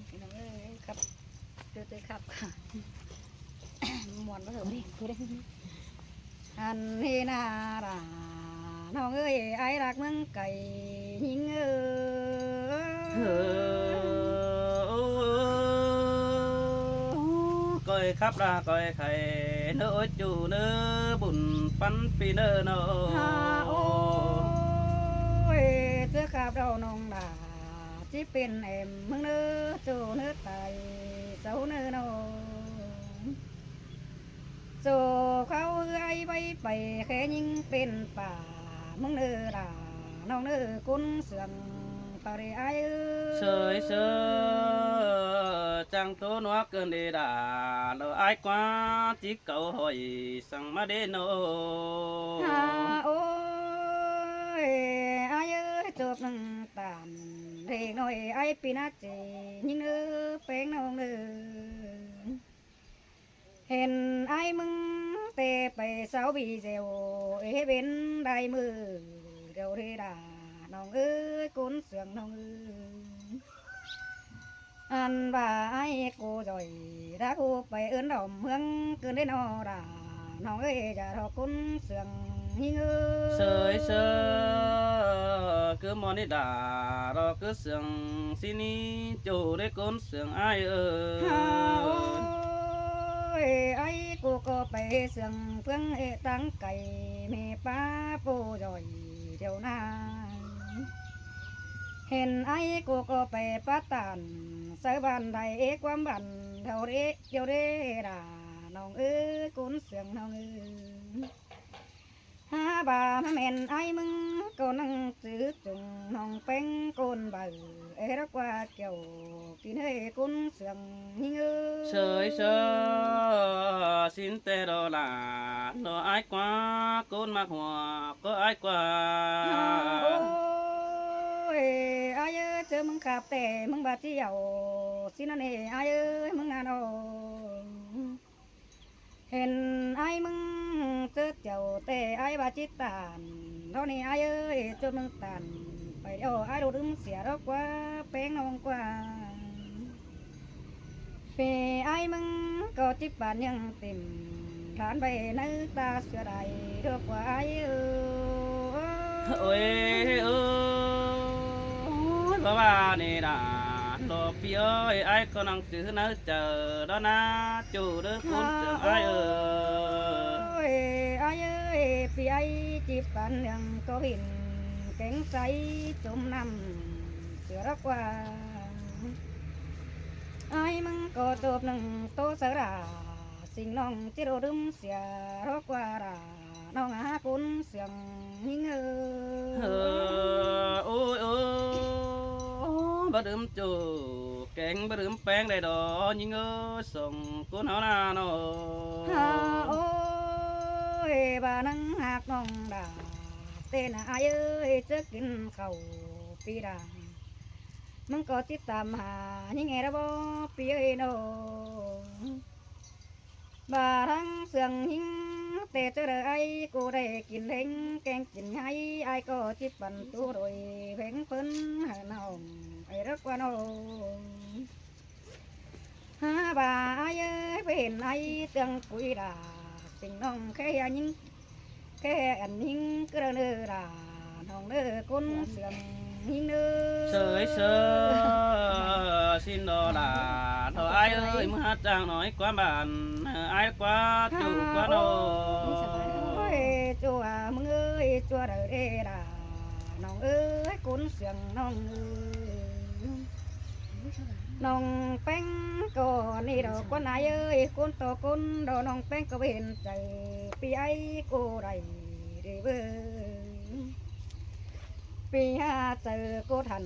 พี่น้องเอ้ยครับเจอครับค่ะมวนมาเถอะนี่พูดได้อันนี้นาราน้องเอ้ยไอ้รักเมืองไก่ยิงเฮ้อก้อยครับลาก้อยไข่เนื้อจูเนื้อบุญปันปีเนื้อเนาฮาโอ้ะยเจอครับเราน้องดาที่เป็นเอ็มเมืองเนื้อจูเนื้อไตเจ้าเนื้อน้องโจเขาไอ้ไปแค่ยิงเป็นป่าเมืองเนื้อดาน้องเนื้อกุ้นเสืองปาริไอเสยเสยจังตัวนัวเกินเดดาเราไอ้กว่าจิกเก่าหอยสั่งมาเดโนฮาโอ้ยไอ้เอ้ยจบหนึ่งตามเรียกหน่อยไอ้ปีนัดจียิงเนื้อเป็นน้องเนื้อเห็นไอ้มึงเตะไปเสาบีเซลเอเป็นได้มือเดี๋ยวเรดาน้องเอ้ยกุนเสืองน้องเอ้ยอันว่าไอ้กูจ่อยถ้ากูไปเอื้อนดอมเมืองเกินได้นอราน้องเอ้ยจะรอกุนเสืองยิงเอ้เสยยเสยcứ món đi đà rồi cứ sườn xin đi chủ để con sườn ai ฮาโอ้ ơi ยไอ้กูก็ไปเสืองเพื่องเอตังไก่เมป้าปูจ่อยเดี๋ยวนา เห็นไอ้กูก็ไปปัตตานใส่บันไดเอกความบันเท่าเรเดียวเรดาน้องเอ้ยกุนเสียงน้องเอ้ยหาบามาเม่นไอ้มึงก็นั่งจืดจุงน้องเป็งกุนบ่เอรักว่าเกี่ยวกินให้กุนเสียงยิงเอ้ย sơi sơi xin tê đồ là đồ ai quá con mặc hòa có ai ฮาโอ้ quá ยไอ้เอ้ยเจอมึงขับแต่มึงบาดเจียวสินั่นเองไอ้เอ้ยมึงงานโอ เห็นไอ้มึงเจอเจ้าแต่ไอ้บาจิตตานเท่านี้ไอ้เอ้ยจนมึงตันไปเดี๋ยวไอ้โดนเสียรกว่าแป้งน้องกว่าเปไอ้มึงก็จิบปานยังเต็มฐานไปในตาเสือใดเรียกว่าไอ้เอ้ย ôi ơi bà bà này đã đồ pi ơi ai còn đang cứ nói chờ đó na chủ đứa con sườn ai ơi โอ้ยไอ้เอ้ยพี่ไอ้จีบกันยังก็เห็นแข็งใสจมน้ำเสือรักว่าไอ้มึงก็จบหนึ่งโตสระสิ่งน้องที่เราดื่มเสียรักว่าราน้องหาคุณเสียงยิ่งเออ ôi ôi bà đếm chủ cánh bà đếm bén đầy đó nhưng ơ sống cuốn áo na nó ฮาโอ้ยบานังหักน้องดาเต้นไอ้เอ้ยจะกินข้าวปีดา มึงก็ติดตามหายังไงระบปีเอ้ยโนบาทังเสียงหิงแต่เจอไอ้กูได้กินเล้งแกงกินไห้ไอ้ก็จิบปันตัวโดยเพ่งเพิ่นหาน้องไอ้รักว่าน้องหาบาไอ้เอ้ยไปเห็นไอ้เตียงกุยดาสิ่งน้องแค่ยิงแค่อันยิงก็เนื้อดาน้องเนื้อคนเสียงหิงเนื้อ sới sới xin đó là thôi ai ơi mới hát trang nói quá bàn ai quá chủ quá โอ้ đồ ยจัวมึงเอ้ยจัวเด้อเด้ด่าน้องเอ้ยกุนเสียงน้องเอ้ยน้องแป้งก็นี่ดอกคนไหนเอ้ยคนโตคนดอกน้องแป้งก็เห็นใจปีไอ้กูไรเด้อเบ้อปีหาเจอกูทัน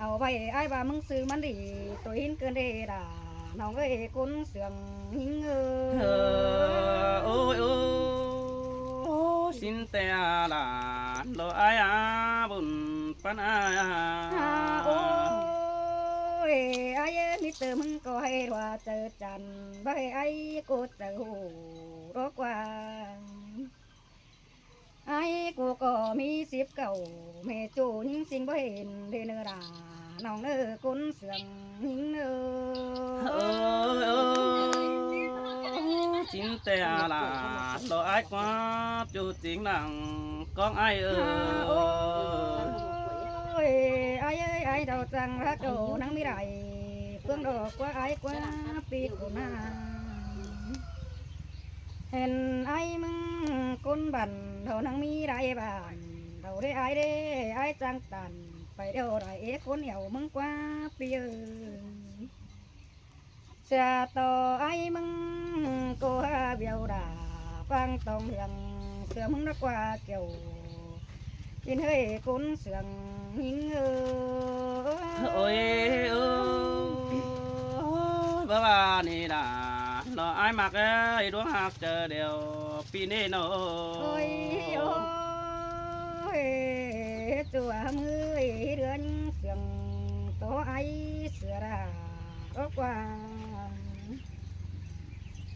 เอาไว้ไอ้ว่ามึงซื้อมันดีตัวหินเกินเด้ด่าน้องเอ้ยกุนเสียงหิงเอ้ย ôi ôi xin te là lo ai à bùn pan ai ฮาโอ้ à ยไอ้มิเตอร์มึงก็ให้ว่าเจอจันบ่ให้ไอ้กูเจอหูรกว่าไอ้กูก็มี10 เก่าแม่จูยิ่งสิ่งบ่เห็นเดเนอรา น้องเอ้ยคนเสียงหิงเอ้ chín tè là lo ai quá chú tiếng lặng con ai ơi ôi ai đầu trăng ra đồ nắng mi đại phương đồ quá ai quá pi của na hèn ai mừng côn bản đầu nắng mi đại bản đầu đấy ai trăng tàn phải đâu đại côn nghèo mừng quá pi ơi xa to ai mừng cô ha biểu đà vang tòng hiền sửa mừng nó qua kiểu in hơi cún sườn những ôi bà bà này là lo ai mặc ấy đuống hạt chờ đều pi nê nó ôi ôi chùa mươi đứa sườn to ai sửa ra đó qua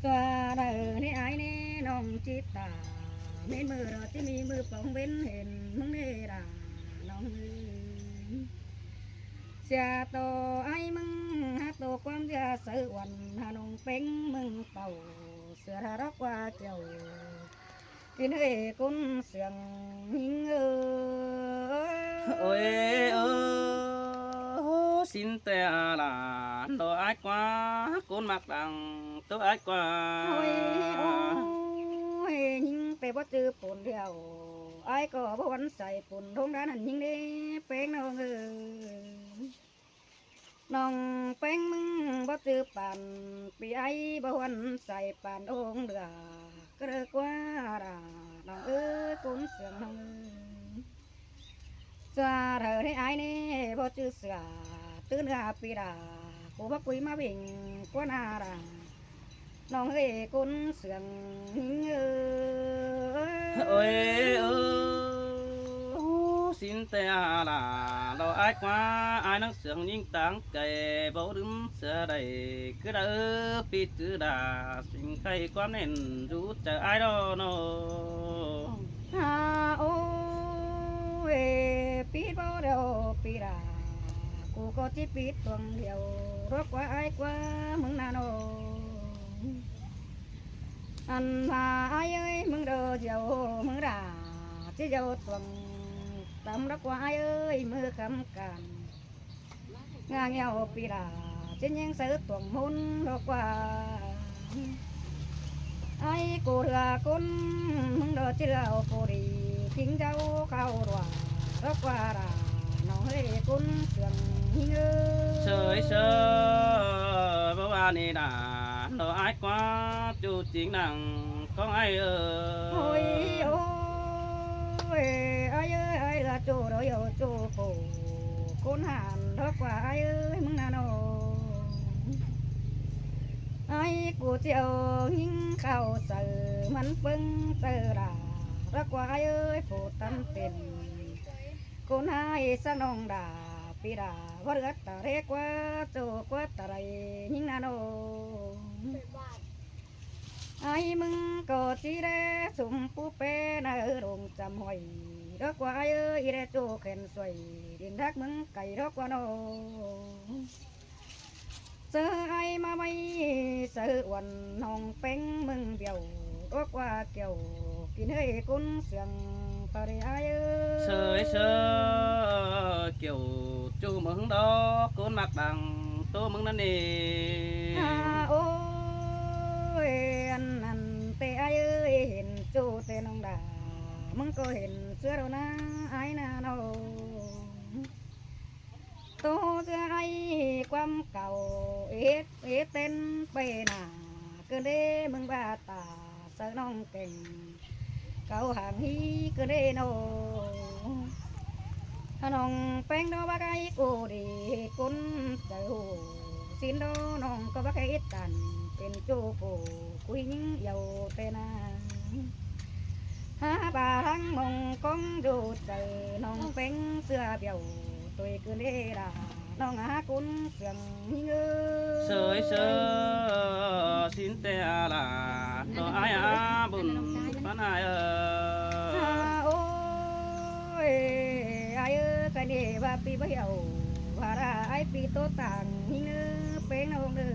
qua đời này ai nè nong chi ta men mưa rồi tí mi mưa bóng bên hình mong nè đà nong xa to ai mừng hát to quan gia sự hoàn hà nong bánh mừng tàu sửa ra đó qua chiều in hơi con sườn hình ôi xin tè là lo ai quá con mặc đằng tôi ai quá ôi nhưngแต่บ่จือปุ่นเดียวไอ้ก็บ่วันใส่ปุ่นทงด้านหันยิงได้แป้งน้องเอ้ยน้องแป้งมึงบ่จือปานปีไอ้บ่วันใส่ปานองเดือก็เลิกว่าด่าน้องเอ้ยคนเสียงน้องเอ้ยจะเธอให้ไอ้นี่บ่จือเสือตื่นหาปีดากูบ่คุยมาเบ่งกว่านาด่าน้องเอ้ยคนเสียงôi xin tè là lo ai quá ai nó sướng nhưng tăng cây bố đứng sửa đầy cứ đỡ pi cứ đà xin cây quá nên rú chờ ai đó nó ha ôi pi bao đâu pi đàกูก็ที่ปิดตวงเดียวรกว่าไอ้กว่ามึงนาโนอันพาไอ้เอ้ยมึงเด้อเจ้ามึงด่าที่เจ้าตวงตำรักว่าไอ้เอ้ยมือคำกันงาเงียวปีดาเช่นยังซื้อตวงมุนรกว่าไอ้กูเรือคนมึงเด้อเจ้ากูดีทิ้งเจ้าเข้ารัวรกว่าด่าน้องเฮ้ยคนเสียงsơi sơi bố ba này đã lo ai quá chú chính nàng con ai ôi ôi ai ơi ai là chú đó yêu chú phụ con hàn đó quả ai ơi mừng nào nô ai của chiều những khảo sở mắn phân tờ đà đó quả ai ơi phụ tâm tiền con hai sang nông đà pi đà vất gắt tà rê quá chú quá tà rầy những nào nô ai mừng có chi đê sum pu pe na ở đồng chăm hoài đó qua ai ơi đê chú khen xoay điện thác mừng cày đó qua nô sơ ai mà mày sơ quần hồng bánh mừng biểu đó qua kiểu kín hơi cún sườn tao đi ai ơi sơi sơi kiểu chú mừng đó con mặc đằng tôi mừng nó nè ôi anh tê ai ơi hiện chú tê nông đà mừng có hiện xưa đâu na ai na đâu tô xưa ai quam cầu ít ít tên bê nà cứ đê mừng ba tà sợ nông kình cầu hàng hi cứ đê nô nông bánh đó bác ai cô đi cún chờ xin đó nông có bác ai ít tànเป็นจูปูคุยยิ่งเยาวเตนาหาบาทั้งมงกงดูใจน้องเป็นเสื้อเบี่ยวตัวคืนเดดาน้องหาคุณเสียงยิ่งsơi sơi xin tè là lo ai buồn bán aiโอ้ยไอ้เอ้ยกันนี่ว่าปีเบี่ยวว่า ra ai pi tô tàng hình ư bén ông ư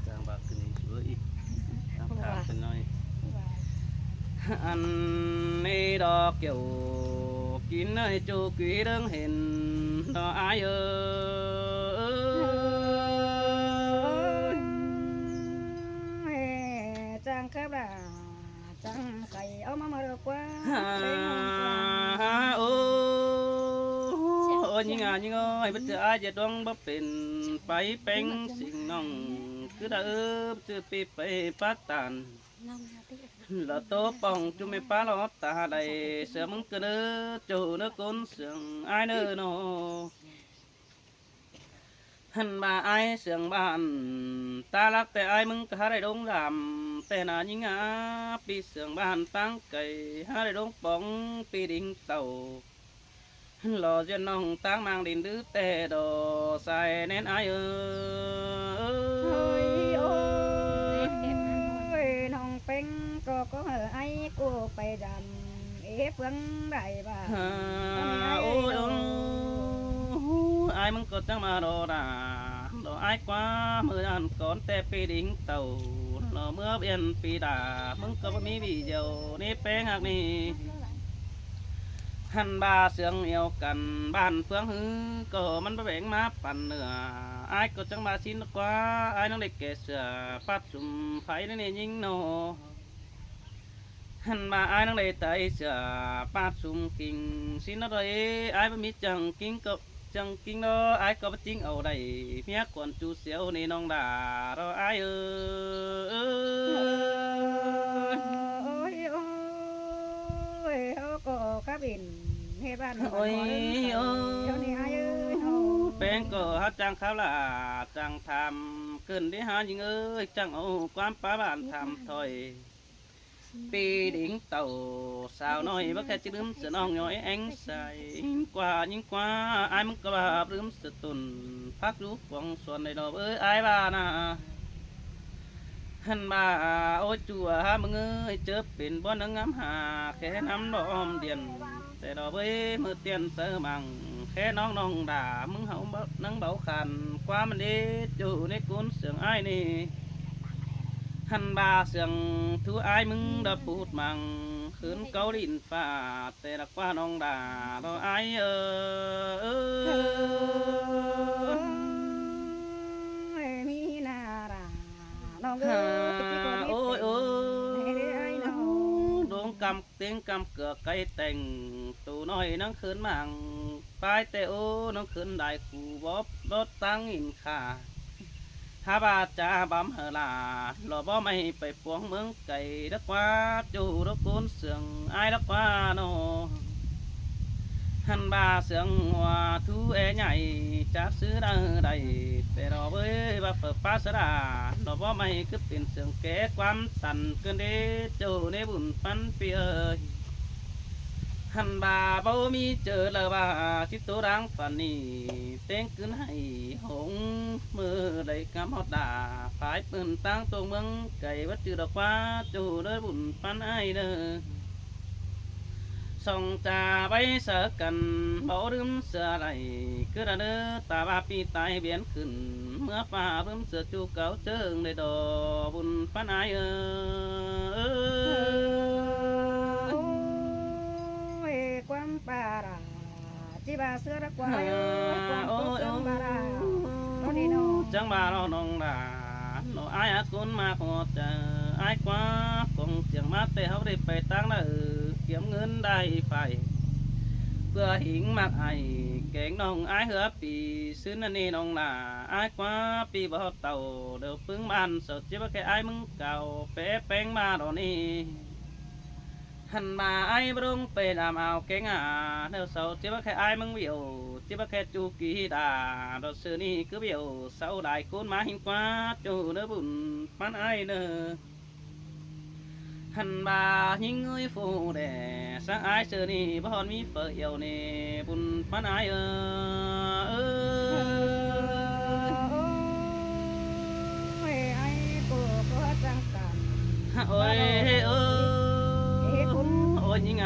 จางบากขึ้นอีกช่วยอีกทางทางเป็นหน่อยอันนี้ดอกเกี่ยวกินให้จูกีเรื่องเห็นดอกอายเออ trang khắp là trang cày áo mà được quá โอ้ยิงอ่ะยิงอ้อยบ่เจออายจะต้องบ่เป็นไปเป็นสิ่งน้องคือได้จือปีไปปัตตานเราโตป่องจุไม่ป้าลอตาใดเสือมึงก็เด้อจูเด้อคนเสียงอายเด้อโนหันมาอายเสียงบ้านตาลักแต่อายมึงก็หาได้ดงดำแต่นายิงอ่ะปีเสียงบ้านตั้งไก่หาได้ดงป่องปีดิ่งเต่าหล่อจนน้องตั้งมางดินดื้อแต่ดอใส่แน่นอายôi ôi nong pen có hở ai cô phải đầm ép vắng đại bà โอ้ยอายมึงก็จังมาดอดาดออายกว่ามืออันก่อนแต่ปีดิ่งเต่าหล่อเมื่อเปลี่ยนปีดามึงก็บ่มีวีเดียวนี่แป้งหักนี่หันบาเสียงเอียวกันบ้านเฟืองฮือก็มันบ่แบ่งมาปั่นเนื้ออายก็จังบาชินกว่าอายน้องเด็กแก่เสือปัดสุ่มไฟนี่ยิงโนหันมาอายน้องเด็กไตเสือปัดสุ่มกิ่งสินอะไรอายบ่มีจังกิ่งก็จังกิ่งเนาะอายก็บ่จริงเอาได้เมียกวนจูเสียวนี่น้องด่ารออายôi ôi có cá biển hay bạn โอ้ยโอ้ theo này ai ơi แป้งก็หาจังข้าวละจังทำเกินได้หายิงเอ้ยจังเอาความป้าบ้านทำถอยปีดิ่งเต่าสาวน้อยบ่แค่จะลืมเสนองย้อยแองใสกว่ายิ่งกว่าอายมึงก็บาปลืมสตุนพักรูปวงส่วนในดอกเอ้ยอายบ้านะหันมาโอ้จัวมึงเอ้ยเจอเป็นบ่นังงามหาแค่น้ำดอมเดียนแต่ดอกเอ้ยมือเตียนเสือมังแค่น้องด่ามึงเฮานังเบาขันความมันดีอยู่ในกุนเสียงอ้ายนี่หันบาเสียงทูอ้ายมึงดับปูดมังขืนเกาลินฟ้าแต่ละกว่าน้องด่าเราอ้ายmi na ra nó gơ cái chỉ có โอ้ยโอ้ย ai nó ดวงกำเตียงกำเกือกไก่แต่งตูน้อยนังขืนมังปลายแต่โอ้น้องขืนได้ขู่บอบรถตั้งอินขาฮาบาจาบำเฮลาหล่อบ่ไม่ไปปวงเมืองไก่ดักว่าจูรกุนเสียงอายดักว่าโนหันบาเสียงหัวทูเอใหญ่จากซื้อได้ได้แต่รอเว้ยว่าเปิดปาสดาหล่อบ่ไม่คือเป็นเสียงแก่ความตันเกินเดจูในบุญปันเปียหันบาบ่มีเจอเลยว่าชิตตัวรังฝันนี่เต้งขึ้นให้หงมือได้กำฮอดดาฝ่ายปืนตั้งตัวเมืองไก่วัดจือดอกว่าจูได้บุญปันไอเด้อส่องจ่าไปเสือกันบ่ลืมเสือไหลคือระเด้อตาบาปีตายเบียนขึ้นเมื่อฟ้าลืมเสือจูเก่าเจิงได้ดอบุญปันไอquan bà ra chỉ bà xưa đã qua quan cô sương bà ra nó đi nó จังบาเรานองดาโนอายอากุนมาขอจะอายกว่าคงเจียงมาแต่เขาได้ไปตั้งน่ะเก็บเงินได้ไฟเพื่อหิงมากไอแกงน้องอายเหือปีซื้อนั่นนี่น้องน่ะอายกว่าปีบ่เต่าเดี๋ยวปึ้งบ้านสดจิบแค่อายมึงเก่าเป๊ะแป้งมาดอกนี้หันมาไอ้บรงไปดามเอาเก่งเดี๋ยวเสาเจ็บแค่ไอ้มึงเบี้ยวเจ็บแค่จูกีดาดอกเสือนี่คือเบี้ยวเสาได้โกนมาหินกว่าจูเนื้อบุญปันไอ้เนื้อหันมายิงเงยฟูแด่สังไอ้เสือนี่บ่ฮอนมีเฟื่อเอวนี่บุญปันไอ้ai cô có trang cản โอ้ยโอ้ยยิง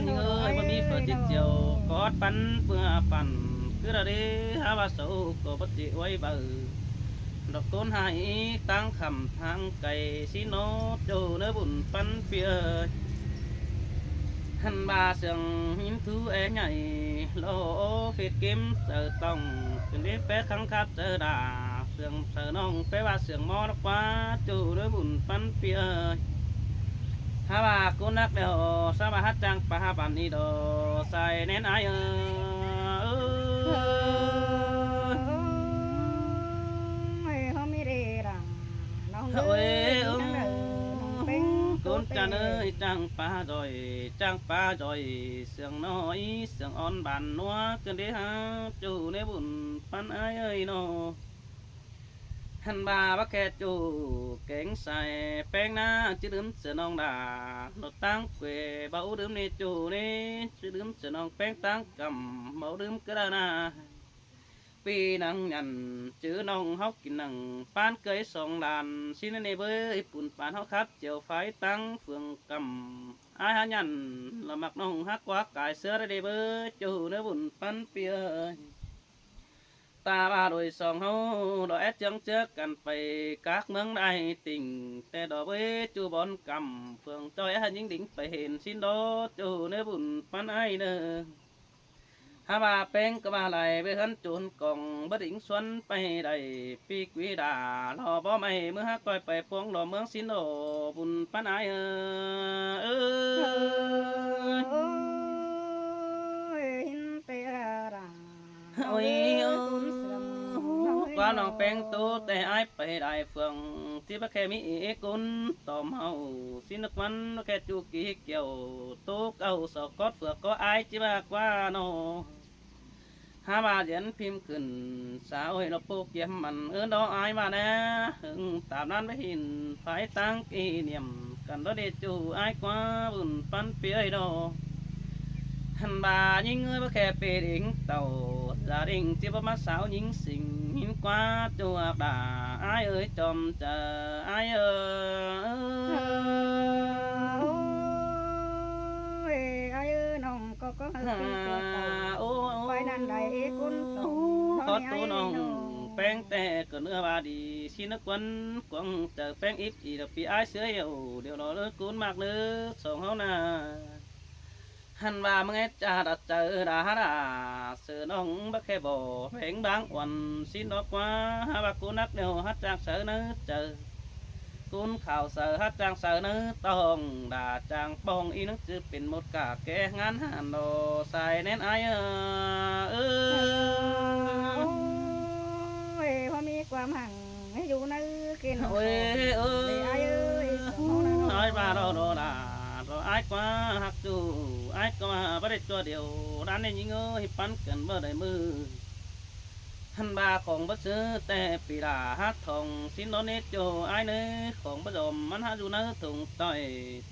ยิงเอ้ยบ่มีเฟื่อจิตเจียวกอดปันเพื่อปัน cứ là đi ha ba sầu có bất trị quay bờ đọc tôn hai tăng khẩm thang cày xin nó châu nơi bùn phân phía hắn ba sườn hiếm thứ é nhảy lỗ phiệt kiếm sợ tòng từng đến bé khăng khát sợ đà sườn sợ nong bé ba sườn mò nó quá châu nơi bùn phân phía ha ba cô nắc đeo sa ba hát trang pa ha bàn đi đồ sai nén ai ơi con cha ơi trang pa rồi sườn nói sườn on bàn noa cơn đế ha chủ nế bùn pan ai ơi nó hắn ba bác khe chủ cánh xài beng na chứ đếm sườn on đà nó tăng quê bảo đếm nê chủ nê chứ đếm sườn on beng tăng cầm bảo đếm cái đó na vì năng nhận chữ nông hóc kinh năng pan cây song đàn xin anh với bùn pan hóc khắp chiều phái tăng phường cầm ai há nhận là mặc nông hát quá cải xưa đây với chủ nữa bùn pan pia ta ba đôi song hô đỏ ép chân trước cần phải các mương đại tình te đỏ với chú bón cầm phường cho những đỉnh phải hiện xin đó chủ nữa bùn pan ai nữa ha ba beng cơ ba lại với hắn chuồn còn bất định xuân bay đầy pi quý đà lò bó mày mới hát coi phải phong lò mướn xin đồ bùn pan ai ơi qua nòng beng tuแต่ai phải đại phườngที่bác khe mỹ cún tòm hậu xin nước mắn nó khe chu kỳ kiểu tu cầu sọ cót phược có ai chứ ba qua nó ha ba diễn phimขึ้นสาวให้เราปลูกเยี่ยมมันđó ai mà nè tạm nan với hình phải tăng kỷ niệm cần đó để chủ ai quá buồn pan phía đó hắn bà những người bác khe về đến tàu gia đình tiếp bắt sáo những sinh những quá chùa đà ai ơi chòm chờ ai ơi nông có phải đàn đầy cún có tu nông beng tè cỡ nữa bà đi xin nước quân quăng chờ beng ít gì được bị ai sửa hiểu điều đó nước cún mạc nước sòng hao nà hắn bà nghe cha đặt chờ đã sự nông bác khe bò beng báng quần xin đó quá ha bà cún nắc đều hát trang sợ nữa chờ cún khảo sợ hát trang sợ nữa tòng đà trang bong y nước chứเป็นmột cả kẻ ngán hàn đồ xài nên aiพอมีความห่างให้อยู่ในกิน ôi nói bà đồ đồ đà rồi ai quá hắc chủ ai quá bắt được cho điều đan nên những người bắn cần bờ đầy mưa hắn baของbất xứแต่ปีดาฮักทองสิ้นโนเนจโจไอ้เนื้อของประดมมันหาดูเนื้อถุงต่อย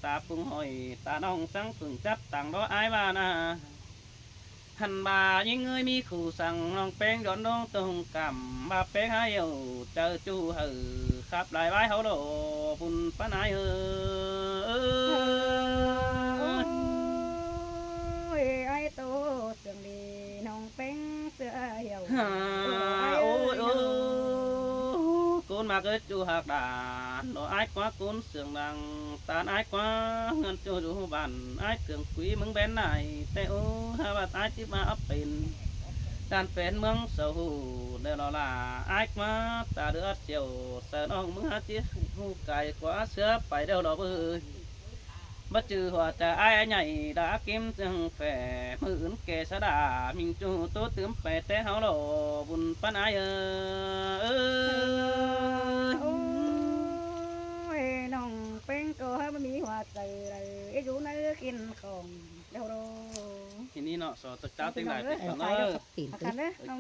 ตาปุงหอยตาน้องสังฝึงจับต่างđó ai ba naหันบายิ่งเงยมีขู่สั่งน้องแป้งย้อนน้องตรงกำบาแป้งให้เอาเจอจูหือขับหลายใบเขาโดบุญป้านายไอ้โตเสื่อมดีน้องแป้งเสื้อเหี่ยว ôi cún mà cái chú hạc đà nó ai quá cún sườn đằng tan ai quá ngân cho chú bàn ai cường quý mừng bén này tê ô ha bà ai chỉ mà ấp pin đàn phèn mừng sầu hù đều nó là ai quá ta đứa chiều sợ nó mừng hát chiếc hù cài quá sữa phải đâu đó bơi bất trừ hòa trà ai nhảy đã kiếm từng phè mưa ứng kề sa đà mình chu tốt tướng phè té háo lộ buồn pan ai nongเป็นก็ให้มันมีหัวใจไอ้ดูนั่นกินของเดี๋ยวเรา ทีนี้เนาะสอตะเจ้าติ้งไหล อาการเด้อ